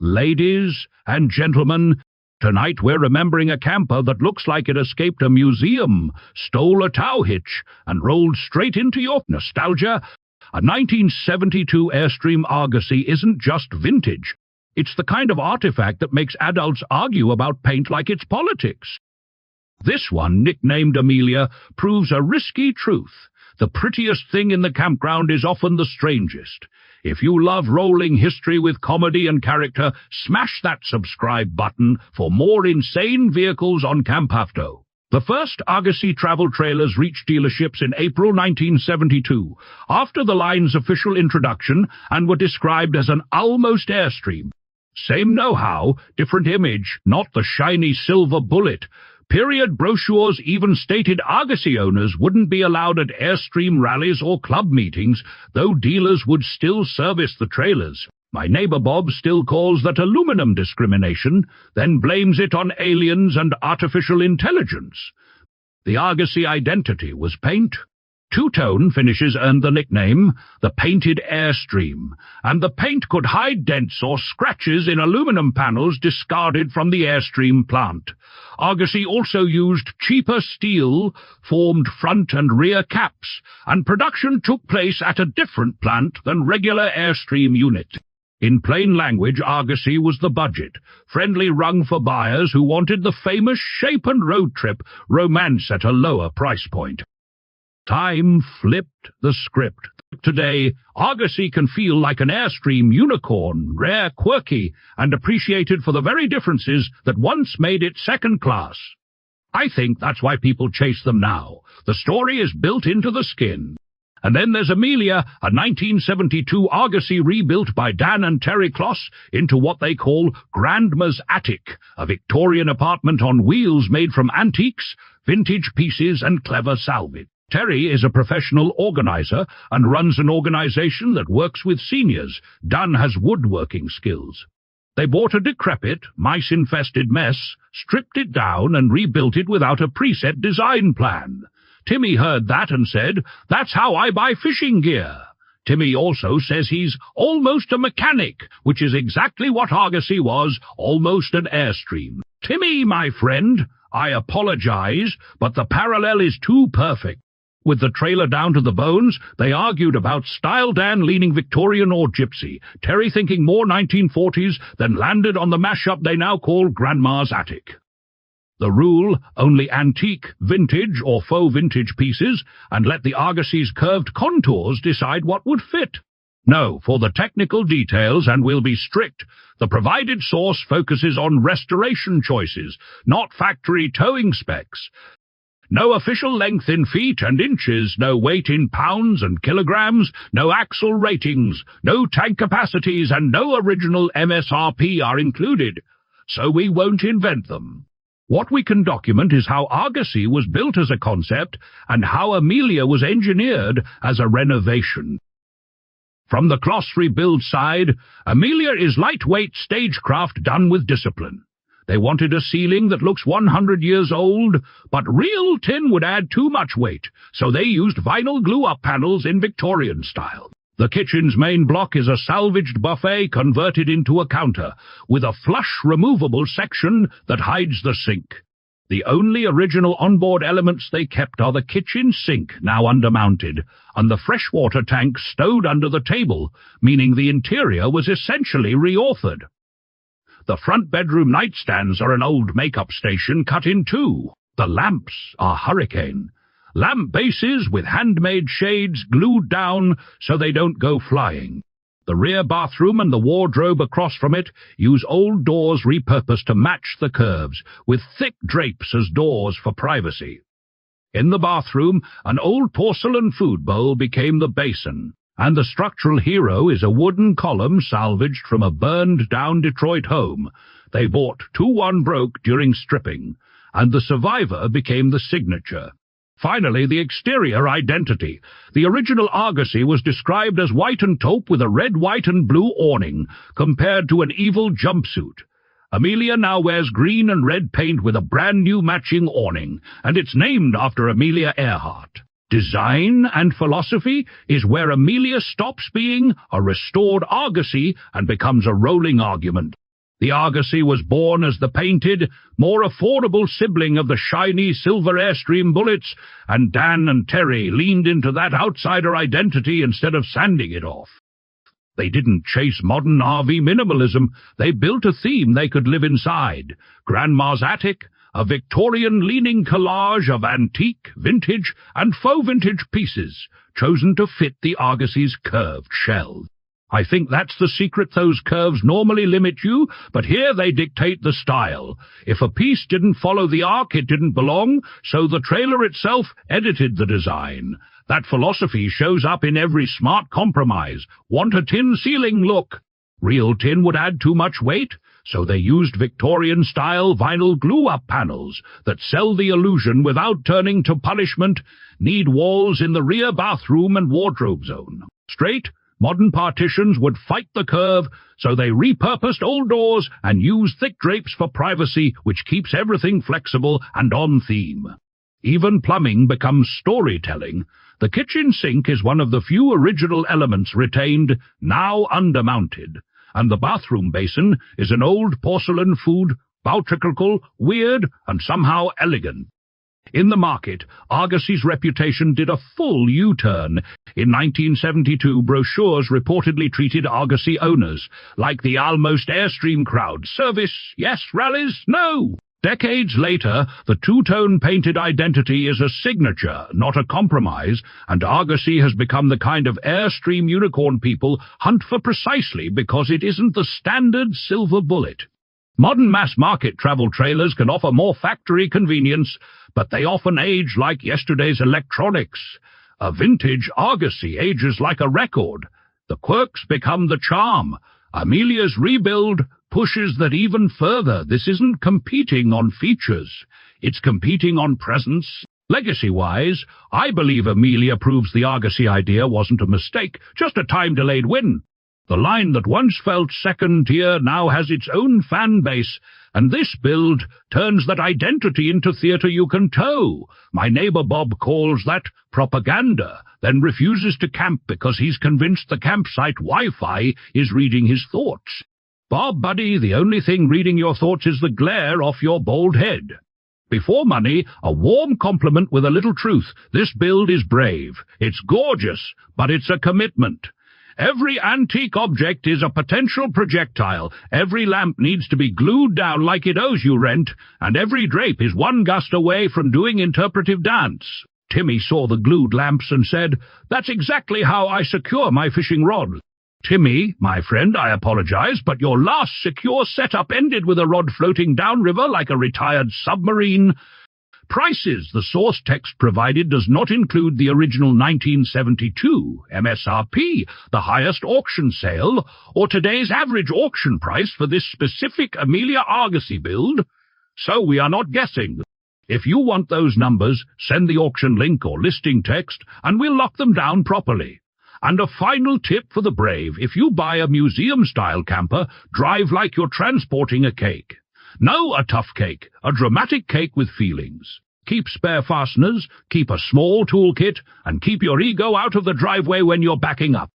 Ladies and gentlemen, tonight we're remembering a camper that looks like it escaped a museum, stole a tow hitch, and rolled straight into your nostalgia. A 1972 Airstream Argosy isn't just vintage. It's the kind of artifact that makes adults argue about paint like it's politics. This one, nicknamed Amelia, proves a risky truth. The prettiest thing in the campground is often the strangest. If you love rolling history with comedy and character, smash that subscribe button for more insane vehicles on CampAvto. The first Argosy travel trailers reached dealerships in April 1972, after the line's official introduction, and were described as an almost Airstream. Same know-how, different image, not the shiny silver bullet. Period brochures even stated Argosy owners wouldn't be allowed at Airstream rallies or club meetings, though dealers would still service the trailers. My neighbor Bob still calls that aluminum discrimination, then blames it on aliens and artificial intelligence. The Argosy identity was paint. Two-tone finishes earned the nickname the Painted Airstream, and the paint could hide dents or scratches in aluminum panels discarded from the Airstream plant. Argosy also used cheaper steel, formed front and rear caps, and production took place at a different plant than regular Airstream unit. In plain language, Argosy was the budget, friendly rung for buyers who wanted the famous shape and road trip romance at a lower price point. Time flipped the script. Today, Argosy can feel like an Airstream unicorn, rare, quirky, and appreciated for the very differences that once made it second class. I think that's why people chase them now. The story is built into the skin. And then there's Amelia, a 1972 Argosy rebuilt by Dan and Terry Kloss into what they call Grandma's Attic, a Victorian apartment on wheels made from antiques, vintage pieces, and clever salvage. Terry is a professional organizer and runs an organization that works with seniors. Dan has woodworking skills. They bought a decrepit, mice-infested mess, stripped it down, and rebuilt it without a preset design plan. Timmy heard that and said, "That's how I buy fishing gear." Timmy also says he's almost a mechanic, which is exactly what Argosy was, almost an Airstream. Timmy, my friend, I apologize, but the parallel is too perfect. With the trailer down to the bones, they argued about style, Dan leaning Victorian or gypsy, Terry thinking more 1940s, then landed on the mashup they now call Grandma's Attic. The rule, only antique, vintage or faux vintage pieces, and let the Argosy's curved contours decide what would fit. No, for the technical details, and we'll be strict, the provided source focuses on restoration choices, not factory towing specs. No official length in feet and inches, no weight in pounds and kilograms, no axle ratings, no tank capacities, and no original MSRP are included, so we won't invent them. What we can document is how Argosy was built as a concept and how Amelia was engineered as a renovation. From the Kloss rebuild side, Amelia is lightweight stagecraft done with discipline. They wanted a ceiling that looks 100 years old, but real tin would add too much weight, so they used vinyl glue-up panels in Victorian style. The kitchen's main block is a salvaged buffet converted into a counter, with a flush removable section that hides the sink. The only original onboard elements they kept are the kitchen sink, now undermounted, and the freshwater tank stowed under the table, meaning the interior was essentially reauthored. The front bedroom nightstands are an old makeup station cut in two. The lamps are Hurricane. Lamp bases with handmade shades glued down so they don't go flying. The rear bathroom and the wardrobe across from it use old doors repurposed to match the curves, with thick drapes as doors for privacy. In the bathroom, an old porcelain food bowl became the basin, and the structural hero is a wooden column salvaged from a burned-down Detroit home. They bought 2-1 broke during stripping, and the survivor became the signature. Finally, the exterior identity. The original Argosy was described as white and taupe with a red, white, and blue awning, compared to an evil jumpsuit. Amelia now wears green and red paint with a brand-new matching awning, and it's named after Amelia Earhart. Design and philosophy is where Amelia stops being a restored Argosy and becomes a rolling argument. The Argosy was born as the painted, more affordable sibling of the shiny silver Airstream bullets, and Dan and Terry leaned into that outsider identity instead of sanding it off. They didn't chase modern RV minimalism. They built a theme they could live inside. Grandma's attic, a Victorian-leaning collage of antique, vintage, and faux vintage pieces, chosen to fit the Argosy's curved shell. I think that's the secret. Those curves normally limit you, but here they dictate the style. If a piece didn't follow the arc, it didn't belong, so the trailer itself edited the design. That philosophy shows up in every smart compromise. Want a tin ceiling look? Real tin would add too much weight, so they used Victorian-style vinyl glue-up panels that sell the illusion without turning to punishment. Need walls in the rear bathroom and wardrobe zone. Straight, modern partitions would fight the curve, so they repurposed old doors and used thick drapes for privacy, which keeps everything flexible and on theme. Even plumbing becomes storytelling. The kitchen sink is one of the few original elements retained, now undermounted, and the bathroom basin is an old porcelain food, boutrical, weird, and somehow elegant. In the market, Argosy's reputation did a full U-turn. In 1972, brochures reportedly treated Argosy owners like the almost Airstream crowd. Service, yes. Rallies, no. Decades later, the two-tone painted identity is a signature, not a compromise, and Argosy has become the kind of Airstream unicorn people hunt for precisely because it isn't the standard silver bullet. Modern mass-market travel trailers can offer more factory convenience, but they often age like yesterday's electronics. A vintage Argosy ages like a record. The quirks become the charm. Amelia's rebuild pushes that even further. This isn't competing on features. It's competing on presence. Legacy-wise, I believe Amelia proves the Argosy idea wasn't a mistake, just a time-delayed win. The line that once felt second-tier now has its own fan base, and this build turns that identity into theatre you can tow. My neighbour Bob calls that propaganda, then refuses to camp because he's convinced the campsite Wi-Fi is reading his thoughts. Bob, buddy, the only thing reading your thoughts is the glare off your bald head. Before money, a warm compliment with a little truth. This build is brave. It's gorgeous, but it's a commitment. Every antique object is a potential projectile. Every lamp needs to be glued down like it owes you rent, and every drape is one gust away from doing interpretive dance. Timmy saw the glued lamps and said, "That's exactly how I secure my fishing rod." Timmy, my friend, I apologize, but your last secure setup ended with a rod floating downriver like a retired submarine. Prices the source text provided does not include the original 1972 MSRP, the highest auction sale, or today's average auction price for this specific Amelia Argosy build, so we are not guessing. If you want those numbers, send the auction link or listing text, and we'll lock them down properly. And a final tip for the brave: if you buy a museum-style camper, drive like you're transporting a cake. No, a tough cake, a dramatic cake with feelings. Keep spare fasteners, keep a small toolkit, and keep your ego out of the driveway when you're backing up.